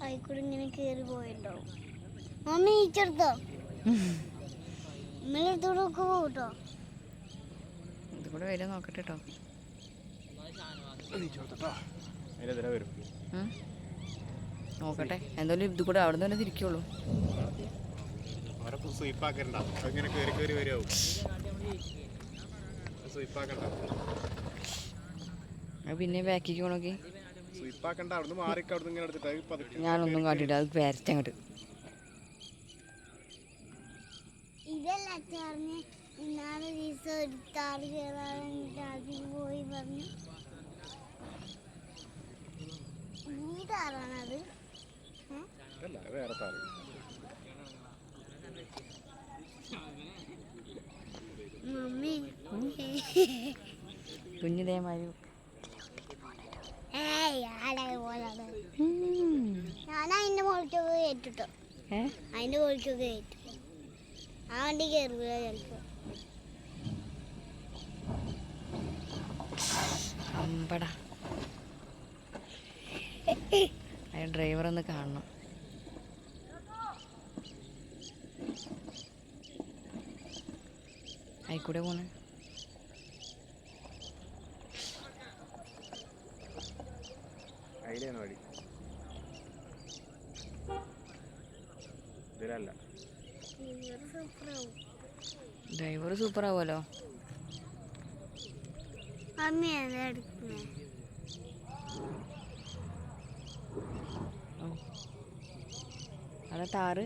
ആയിക്കൂടെ ഇങ്ങനെ കയറി പോയിണ്ടാവും. മമ്മി ഈച്ചെടുത്തോ? ഇമ്മലെടുത്തോടെ ഒക്കെ പോട്ടോ. ഇത് കൂടെ വരും നോക്കട്ടെ കേട്ടോ. നോക്കട്ടെ എന്തായാലും ഇത് കൂടെ അവിടെ നിന്ന് തന്നെ തിരിക്കുള്ളൂ. പിന്നെ ബാക്കിക്ക് പോണോക്കി ഞാനൊന്നും കാട്ടിട്ട് അത് വരച്ചങ്ങോട്ട്. ഇതല്ല അച്ചാറിന് ഇന്നാളെ ദിവസം ഒരു താറ് കയറാൻ അതിൽ പോയി പറഞ്ഞു. ഈ താറാണത്. മമ്മി കുഞ്ഞിതേമാരി ഞാൻ അതിന്റെ മുകളിലേക്കൊക്കെ കയറ്റിട്ടോ. അതിന്റെ മുകളിലേക്കൊക്കെ കയറ്റും. ആ വണ്ടി കയറുക ചിലപ്പോ. അമ്പടാ അതിന് ഡ്രൈവർ ഒന്ന് കാണണം. ആയിക്കൂടെ പോണേ. ഡ്രൈവർ സൂപ്പർ ആവുമല്ലോ. മമ്മി ഏതാ എടുക്കുന്നേ? അതാ താറ്.